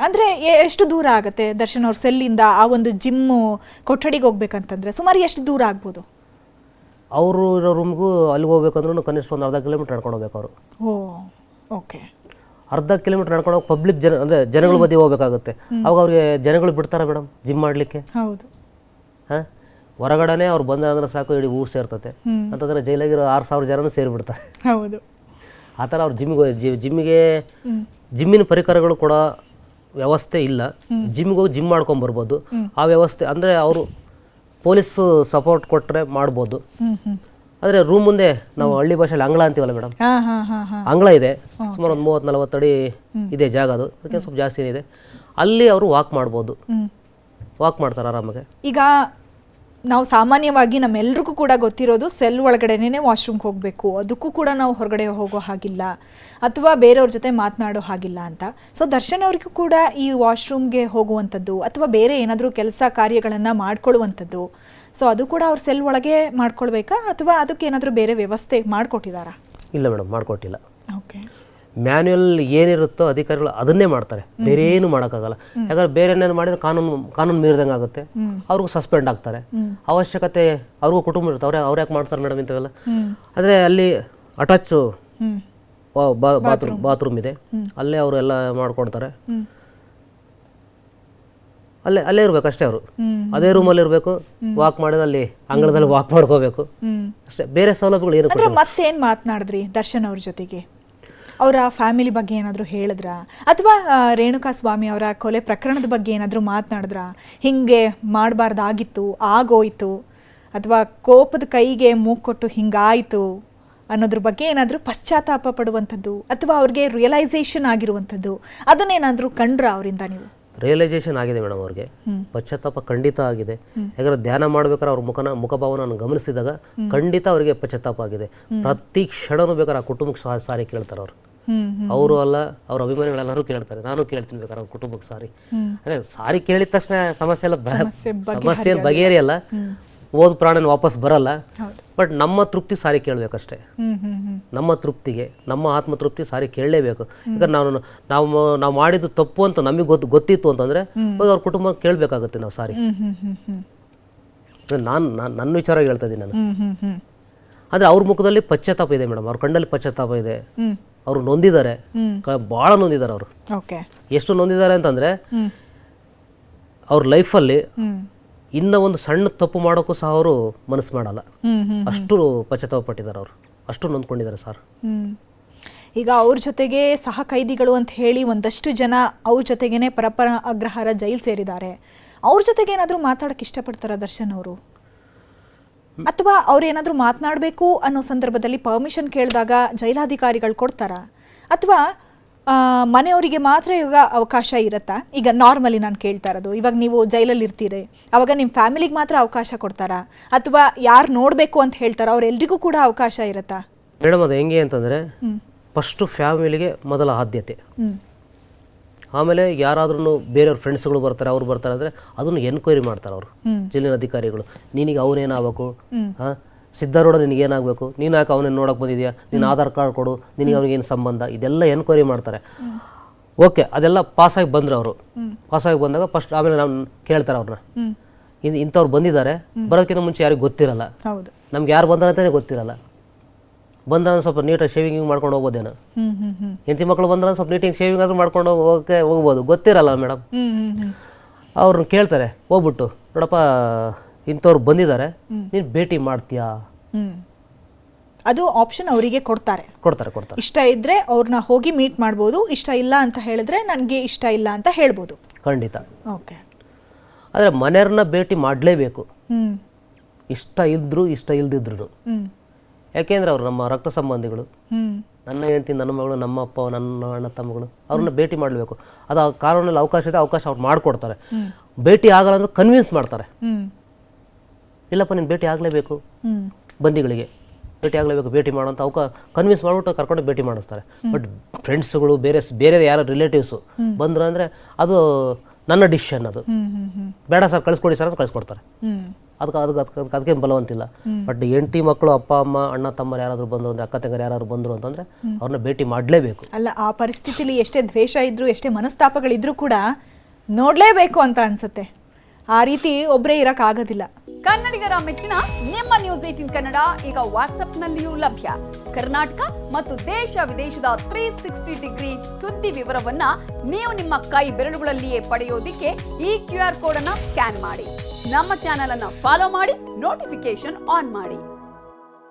ಅಂದರೆ ಎಷ್ಟು ದೂರ ಆಗುತ್ತೆ ದರ್ಶನ್ ಅವ್ರ ಸೆಲ್ಲಿಂದ ಆ ಒಂದು ಜಿಮ್ಮು ಕೊಠಡಿಗೆ ಹೋಗ್ಬೇಕಂತಂದರೆ ಸುಮಾರು ಎಷ್ಟು ದೂರ ಆಗ್ಬೋದು? ಅವರು ಇರೋ ರೂಮ್ಗೂ ಅಲ್ಲಿಗೆ ಹೋಗ್ಬೇಕಂದ್ರೂ ಕನಿಷ್ಠ ಒಂದು ಅರ್ಧ ಕಿಲೋಮೀಟ್ರ್ ನಡ್ಕೊಂಡು ಹೋಗ್ಬೇಕು ಅವರು. ಓಕೆ. ಅರ್ಧ ಕಿಲೋಮೀಟ್ರ್ ನಡ್ಕೊಂಡು ಹೋಗಿ ಪಬ್ಲಿಕ್ ಅಂದರೆ ಜನಗಳ ಮಧ್ಯೆ ಹೋಗ್ಬೇಕಾಗುತ್ತೆ. ಅವಾಗ ಅವ್ರಿಗೆ ಜನಗಳು ಬಿಡ್ತಾರೆ ಮೇಡಮ್ ಜಿಮ್ ಮಾಡಲಿಕ್ಕೆ? ಹೌದು. ಹಾಂ, ಹೊರಗಡೆ ಅವ್ರು ಬಂದ ಅಂದ್ರೆ ಸಾಕು ಇಡೀ ಊರು ಸೇರ್ತತೆ ಅಂತಂದರೆ ಜೈಲಾಗಿರೋ 6,000 ಜನನೂ ಸೇರಿಬಿಡ್ತಾರೆ. ಹೌದು. ಆ ಥರ ಅವ್ರು ಜಿಮ್ಮಿಗೆ ಜಿಮ್ಮಿನ ಪರಿಕರಗಳು ಕೂಡ ವ್ಯವಸ್ಥೆ ಇಲ್ಲ. ಜಿಮ್ಗೆ ಹೋಗಿ ಜಿಮ್ ಮಾಡ್ಕೊಂಬರ್ಬೋದು. ಆ ವ್ಯವಸ್ಥೆ ಅಂದರೆ ಅವರು ಪೊಲೀಸು ಸಪೋರ್ಟ್ ಕೊಟ್ಟರೆ ಮಾಡ್ಬೋದು. ಆದರೆ ರೂಮ್ ಮುಂದೆ ನಾವು ಹಳ್ಳಿ ಭಾಷೆಯಲ್ಲಿ ಅಂಗಳ ಅಂತೀವಲ್ಲ ಮೇಡಮ್, ಅಂಗಳ ಇದೆ. ಸುಮಾರು ಒಂದು 30-40 ಅಡಿ ಇದೆ ಜಾಗ. ಅದು ಅದಕ್ಕೆ ಸ್ವಲ್ಪ ಜಾಸ್ತಿನೇ ಇದೆ. ಅಲ್ಲಿ ಅವರು ವಾಕ್ ಮಾಡ್ಬೋದು. ವಾಕ್ ಮಾಡ್ತಾರೆ ಆರಾಮಾಗೆ. ಈಗ ನಾವು ಸಾಮಾನ್ಯವಾಗಿ ನಮ್ಮೆಲ್ರಿಗೂ ಕೂಡ ಗೊತ್ತಿರೋದು ಸೆಲ್ ಒಳಗಡೆನೇ ವಾಶ್ರೂಮ್ಗೆ ಹೋಗಬೇಕು, ಅದಕ್ಕೂ ಕೂಡ ನಾವು ಹೊರಗಡೆ ಹೋಗೋ ಹಾಗಿಲ್ಲ ಅಥವಾ ಬೇರೆಯವ್ರ ಜೊತೆ ಮಾತನಾಡೋ ಹಾಗಿಲ್ಲ ಅಂತ. ಸೊ ದರ್ಶನ್ ಅವರಿಗೂ ಕೂಡ ಈ ವಾಶ್ರೂಮ್ಗೆ ಹೋಗುವಂಥದ್ದು ಅಥವಾ ಬೇರೆ ಏನಾದರೂ ಕೆಲಸ ಕಾರ್ಯಗಳನ್ನು ಮಾಡ್ಕೊಳ್ಳುವಂಥದ್ದು, ಸೊ ಅದು ಕೂಡ ಅವ್ರ ಸೆಲ್ ಒಳಗೆ ಮಾಡ್ಕೊಳ್ಬೇಕಾ ಅಥವಾ ಅದಕ್ಕೆ ಏನಾದರೂ ಬೇರೆ ವ್ಯವಸ್ಥೆ ಮಾಡಿಕೊಟ್ಟಿದ್ದಾರಾ? ಇಲ್ಲ ಮೇಡಮ್, ಮಾಡಿಕೊಟ್ಟಿಲ್ಲ. ಓಕೆ. ಮ್ಯಾನ್ಯುಯಲ್ ಏನಿರುತ್ತೋ ಅಧಿಕಾರಿಗಳು ಅದನ್ನೇ ಮಾಡ್ತಾರೆ, ಬೇರೆ ಏನು ಮಾಡೋಕ್ಕಾಗಲ್ಲ. ಯಾಕಂದ್ರೆ ಬೇರೆ ಏನೇನು ಮಾಡಿದ್ರೆ ಕಾನೂನು ಮೀರಿದಂಗೆ ಆಗುತ್ತೆ, ಅವ್ರಿಗೂ ಸಸ್ಪೆಂಡ್ ಆಗ್ತಾರೆ. ಅವಶ್ಯಕತೆ ಅವ್ರಿಗೂ ಕುಟುಂಬ ಇರುತ್ತೆ, ಅವ್ರು ಯಾಕೆ ಮಾಡ್ತಾರೆ ಮೇಡಮ್ ಇಂಥವೆಲ್ಲ? ಆದರೆ ಅಲ್ಲಿ ಅಟ್ಯಾಚ್ ಬಾತ್ರೂಮ್ ಇದೆ, ಅಲ್ಲೇ ಅವರು ಎಲ್ಲ ಮಾಡ್ಕೊಡ್ತಾರೆ. ಅಲ್ಲೇ ಇರ್ಬೇಕು ಅಷ್ಟೇ. ಅವರು ಅದೇ ರೂಮಲ್ಲಿ ಇರಬೇಕು, ವಾಕ್ ಮಾಡಿದ್ರೆ ಅಲ್ಲಿ ಅಂಗಳದಲ್ಲಿ ವಾಕ್ ಮಾಡ್ಕೋಬೇಕು ಅಷ್ಟೇ. ಬೇರೆ ಸೌಲಭ್ಯಗಳು ಏನು? ಮತ್ತೇನು ಮಾತನಾಡಿದ್ರಿ ದರ್ಶನ್ ಅವ್ರ ಜೊತೆಗೆ? ಅವರ ಫ್ಯಾಮಿಲಿ ಬಗ್ಗೆ ಏನಾದರೂ ಹೇಳಿದ್ರಾ ಅಥವಾ ರೇಣುಕಾ ಸ್ವಾಮಿ ಅವರ ಕೊಲೆ ಪ್ರಕರಣದ ಬಗ್ಗೆ ಏನಾದರೂ ಮಾತನಾಡಿದ್ರಾ? ಹಿಂಗೆ ಮಾಡಬಾರ್ದಾಗಿತ್ತು, ಆಗೋಯ್ತು, ಅಥವಾ ಕೋಪದ ಕೈಗೆ ಮೂಕ್ಕೊಟ್ಟು ಹಿಂಗಾಯಿತು ಅನ್ನೋದ್ರ ಬಗ್ಗೆ ಏನಾದರೂ ಪಶ್ಚಾತ್ತಾಪ ಪಡುವಂಥದ್ದು ಅಥವಾ ಅವ್ರಿಗೆ ರಿಯಲೈಸೇಷನ್ ಆಗಿರುವಂಥದ್ದು ಅದನ್ನೇನಾದರೂ ಕಂಡ್ರಾ ಅವರಿಂದ ನೀವು? ರಿಯಲೈಸೇಷನ್ ಆಗಿದೆ ಮೇಡಮ್ ಅವ್ರಿಗೆ, ಪಶ್ಚಾತ್ತಾಪ ಖಂಡಿತ ಆಗಿದೆ. ಯಾಕಂದ್ರೆ ಧ್ಯಾನ ಮಾಡ್ಬೇಕಾದ್ರೆ ಅವ್ರ ಮುಖಭಾವನ ಗಮನಿಸಿದಾಗ ಖಂಡಿತ ಅವರಿಗೆ ಪಶ್ಚಾತ್ತಾಪ ಆಗಿದೆ. ಪ್ರತಿ ಕ್ಷಣನೂ ಬೇಕಾದ್ರೆ ಆ ಕುಟುಂಬಕ್ಕೆ ಸಾರಿ ಕೇಳ್ತಾರೆ ಅವರು ಅಲ್ಲ, ಅವ್ರ ಅಭಿಮಾನಿಗಳೆಲ್ಲರೂ ಕೇಳ್ತಾರೆ. ನಾನು ಕೇಳ್ತೀನಿ ಬೇಕಾದ್ರೆ ಅವ್ರ ಕುಟುಂಬಕ್ಕೆ ಸಾರಿ ಕೇಳಿದ ತಕ್ಷಣ ಸಮಸ್ಯೆ ಏನು ಬಗೆಹರಿಯಲ್ಲ, ಓದ್ ಪ್ರಾಣನ ವಾಪಸ್ ಬರಲ್ಲ. ಬಟ್ ನಮ್ಮ ತೃಪ್ತಿ ಸಾರಿ ಕೇಳಬೇಕಷ್ಟೇ. ನಮ್ಮ ತೃಪ್ತಿಗೆ, ನಮ್ಮ ಆತ್ಮತೃಪ್ತಿ ಸಾರಿ ಕೇಳಲೇಬೇಕು. ಯಾಕಂದ್ರೆ ನಾವು ಮಾಡಿದ್ದು ತಪ್ಪು ಅಂತ ನಮಗೆ ಗೊತ್ತಿತ್ತು ಅಂತಂದ್ರೆ ಅವ್ರ ಕುಟುಂಬ ಕೇಳಬೇಕಾಗುತ್ತೆ ನಾವು ಸಾರಿ. ನನ್ನ ವಿಚಾರ ಹೇಳ್ತಾ ಇದ್ದೀನಿ ನಾನು. ಆದರೆ ಅವ್ರ ಮುಖದಲ್ಲಿ ಪಶ್ಚಾತ್ತಾಪ ಇದೆ ಮೇಡಮ್, ಅವ್ರ ಕಣ್ಣಲ್ಲಿ ಪಶ್ಚಾತ್ತಾಪ ಇದೆ. ಅವರು ನೊಂದಿದ್ದಾರೆ, ಭಾಳ ನೊಂದಿದ್ದಾರೆ ಅವರು. ಎಷ್ಟು ನೊಂದಿದ್ದಾರೆ ಅಂತಂದ್ರೆ ಅವ್ರ ಲೈಫಲ್ಲಿ ಇನ್ನ ಒಂದು ಸಣ್ಣ ತಪ್ಪು ಮಾಡೋಕ್ಕೂ ಸಹ ಅವರು ಮನಸ್ಸು ಮಾಡಲ್ಲ, ಅಷ್ಟು ಪಶ್ಚಾತ್ತಾಪ ಪಟ್ಟಿದ್ದಾರೆ ಅವರು, ಅಷ್ಟು ನೊಂದ್ಕೊಂಡಿದ್ದಾರೆ ಸರ್. ಈಗ ಅವ್ರ ಜೊತೆಗೆ ಸಹ ಕೈದಿಗಳು ಅಂತ ಹೇಳಿ ಒಂದಷ್ಟು ಜನ ಅವ್ರ ಜೊತೆಗೇನೆ ಪರಪ್ಪನ ಅಗ್ರಹಾರ ಜೈಲು ಸೇರಿದ್ದಾರೆ. ಅವ್ರ ಜೊತೆಗೆ ಏನಾದರೂ ಮಾತಾಡೋಕ್ಕೆ ಇಷ್ಟಪಡ್ತಾರಾ ದರ್ಶನ್ ಅವರು? ಅಥವಾ ಅವ್ರು ಏನಾದರೂ ಮಾತನಾಡಬೇಕು ಅನ್ನೋ ಸಂದರ್ಭದಲ್ಲಿ ಪರ್ಮಿಷನ್ ಕೇಳಿದಾಗ ಜೈಲಾಧಿಕಾರಿಗಳು ಕೊಡ್ತಾರಾ ಅಥವಾ ಮನೆಯವರಿಗೆ ಮಾತ್ರ ಇವಾಗ ಅವಕಾಶ ಇರುತ್ತಾ? ಈಗ ನಾರ್ಮಲಿ ನಾನು ಕೇಳ್ತಾ ಇರೋದು, ಇವಾಗ ನೀವು ಜೈಲಲ್ಲಿ ಇರ್ತೀರಿ, ಅವಾಗ ನಿಮ್ಮ ಫ್ಯಾಮಿಲಿಗೆ ಮಾತ್ರ ಅವಕಾಶ ಕೊಡ್ತಾರಾ ಅಥವಾ ಯಾರು ನೋಡಬೇಕು ಅಂತ ಹೇಳ್ತಾರಾ ಅವರೆಲ್ಲರಿಗೂ ಕೂಡ ಅವಕಾಶ ಇರುತ್ತಾ? ಮೇಡಮ್ ಅದು ಹೆಂಗೆ ಅಂತಂದರೆ ಫಸ್ಟು ಫ್ಯಾಮಿಲಿಗೆ ಮೊದಲ ಆದ್ಯತೆ, ಆಮೇಲೆ ಯಾರಾದ್ರೂ ಬೇರೆಯವ್ರ ಫ್ರೆಂಡ್ಸ್ಗಳು ಬರ್ತಾರೆ, ಅವ್ರು ಬರ್ತಾರೆ ಅಂದರೆ ಅದನ್ನು ಎನ್ಕ್ವೈರಿ ಮಾಡ್ತಾರೆ ಅವರು ಜೈಲಿನ ಅಧಿಕಾರಿಗಳು. ನಿನಗೆ ಅವನೇನಾಗಬೇಕು, ಸಿದ್ಧಾರೂಢ ನಿನಗೇನಾಗಬೇಕು, ನೀನು ಯಾಕೆ ಅವನೇನು ನೋಡೋಕೆ ಬಂದಿದ್ಯಾ, ನೀನು ಆಧಾರ್ ಕಾರ್ಡ್ ಕೊಡು, ನಿನಗೆ ಅವ್ನಿಗೇನು ಸಂಬಂಧ, ಇದೆಲ್ಲ ಎನ್ಕ್ವೈರಿ ಮಾಡ್ತಾರೆ. ಓಕೆ, ಅದೆಲ್ಲ ಪಾಸಾಗಿ ಬಂದರೆ ಅವರು ಪಾಸಾಗಿ ಬಂದಾಗ ಫಸ್ಟ್ ಆಮೇಲೆ ನಾವು ಕೇಳ್ತಾರೆ ಅವ್ರನ್ನ, ಇಂಥವ್ರು ಬಂದಿದ್ದಾರೆ, ಬರೋದಕ್ಕಿಂತ ಮುಂಚೆ ಯಾರಿಗೂ ಗೊತ್ತಿರಲ್ಲ, ನಮ್ಗೆ ಯಾರು ಬಂದಾರೆ ಅಂತಲೇ ಗೊತ್ತಿರಲ್ಲ. ಬಂದಾಗ ಸ್ವಲ್ಪ ನೀಟಾಗಿ ಶೇವಿಂಗ್ ಮಾಡ್ಕೊಂಡು ಹೋಗ್ಬೋದೇನೋ, ಹೆಂಡತಿ ಮಕ್ಕಳು ಬಂದ್ರೆ ಸ್ವಲ್ಪ ನೀಟಾಗಿ ಶೇವಿಂಗ್ ಆದ್ರೂ ಮಾಡ್ಕೊಂಡು ಹೋಗ್ಬೋದು, ಗೊತ್ತಿರಲ್ಲ ಮೇಡಮ್. ಅವ್ರನ್ನ ಕೇಳ್ತಾರೆ ಹೋಗ್ಬಿಟ್ಟು, ನೋಡಪ್ಪ ಇಂಥವ್ರು ಬಂದಿದ್ದಾರೆ, ನೀನು ಭೇಟಿ ಮಾಡ್ತೀಯಾ? ಅದು ಆಪ್ಷನ್ ಅವರಿಗೆ ಕೊಡ್ತಾರೆ. ಇಷ್ಟ ಇದ್ರೆ ಅವ್ರನ್ನ ಹೋಗಿ ಮೀಟ್ ಮಾಡ್ಬೋದು, ಇಷ್ಟ ಇಲ್ಲ ಅಂತ ಹೇಳಿದ್ರೆ ನನಗೆ ಇಷ್ಟ ಇಲ್ಲ ಅಂತ ಹೇಳ್ಬೋದು. ಖಂಡಿತ. ಓಕೆ. ಆದರೆ ಮನೆಯವ್ರನ್ನ ಭೇಟಿ ಮಾಡಲೇಬೇಕು, ಇಷ್ಟ ಇಲ್ದ್ರು ಇಷ್ಟ ಇಲ್ದಿದ್ರು. ಯಾಕೆಂದ್ರೆ ಅವ್ರು ನಮ್ಮ ರಕ್ತ ಸಂಬಂಧಿಗಳು, ನನ್ನ ಹೆಂಡತಿ, ನನ್ನ ಮಗಳು, ನಮ್ಮ ಅಪ್ಪ, ನನ್ನ ಅಣ್ಣ ತಮ್ಮಗಳು, ಅವ್ರನ್ನ ಭೇಟಿ ಮಾಡಲೇಬೇಕು. ಅದು ಆ ಕಾನೂನಲ್ಲಿ ಅವಕಾಶ ಇದೆ, ಅವಕಾಶ ಅವ್ರು ಮಾಡಿಕೊಡ್ತಾರೆ. ಭೇಟಿ ಆಗಲ್ಲ ಅಂದ್ರೆ ಕನ್ವಿನ್ಸ್ ಮಾಡ್ತಾರೆ, ಇಲ್ಲಪ್ಪ ನೀನು ಭೇಟಿ ಆಗಲೇಬೇಕು, ಬಂದಿಗಳಿಗೆ ಭೇಟಿ ಆಗಲೇಬೇಕು, ಭೇಟಿ ಮಾಡೋಂಥ ಕನ್ವಿನ್ಸ್ ಮಾಡಿಬಿಟ್ಟು ಕರ್ಕೊಂಡು ಭೇಟಿ ಮಾಡಿಸ್ತಾರೆ. ಬಟ್ ಫ್ರೆಂಡ್ಸ್ಗಳು, ಬೇರೆ ಯಾರೋ ರಿಲೇಟಿವ್ಸು ಬಂದ್ರು ಅಂದರೆ ಅದು ನನ್ನ ಡಿಸಿಷನ್, ಅದು ಬೇಡ ಸರ್ ಕಳಿಸ್ಕೊಡಿ ಸರ್ ಅಂತ ಕಳಿಸ್ಕೊಡ್ತಾರೆ. ಅದಕ್ಕೆ ಬಲವಂತಿಲ್ಲ. ಬಟ್ ಹೆಂಡತಿ ಮಕ್ಕಳು, ಅಪ್ಪ ಅಮ್ಮ, ಅಣ್ಣ ತಮ್ಮರು ಯಾರಾದರೂ ಬಂದರು ಅಂದರೆ, ಅಕ್ಕ ತಂಗರು ಯಾರಾದ್ರು ಬಂದರು ಅಂತಂದರೆ ಅವ್ರನ್ನ ಭೇಟಿ ಮಾಡಲೇಬೇಕು. ಅಲ್ಲ, ಆ ಪರಿಸ್ಥಿತಿಲಿ ಎಷ್ಟೇ ದ್ವೇಷ ಇದ್ರೂ, ಎಷ್ಟೇ ಮನಸ್ತಾಪಗಳಿದ್ರೂ ಕೂಡ ನೋಡಲೇಬೇಕು ಅಂತ ಅನ್ಸುತ್ತೆ. ಆ ರೀತಿ ಒಬ್ಬರೇ ಇರೋಕ್ಕಾಗೋದಿಲ್ಲ. ಕನ್ನಡಿಗರ ಮೆಚ್ಚಿನ ನಿಮ್ಮ ನ್ಯೂಸ್ 18 ಕನ್ನಡ ಈಗ ವಾಟ್ಸ್ಆಪ್ನಲ್ಲಿಯೂ ಲಭ್ಯ. ಕರ್ನಾಟಕ ಮತ್ತು ದೇಶ ವಿದೇಶದ 360 ಡಿಗ್ರಿ ಸುದ್ದಿ ವಿವರವನ್ನ ನೀವು ನಿಮ್ಮ ಕೈ ಬೆರಳುಗಳಲ್ಲಿಯೇ ಪಡೆಯೋದಿಕ್ಕೆ ಈ QR ಕೋಡ್ ಅನ್ನ ಸ್ಕ್ಯಾನ್ ಮಾಡಿ. ನಮ್ಮ ಚಾನೆಲ್ ಅನ್ನ ಫಾಲೋ ಮಾಡಿ, ನೋಟಿಫಿಕೇಶನ್ ಆನ್ ಮಾಡಿ.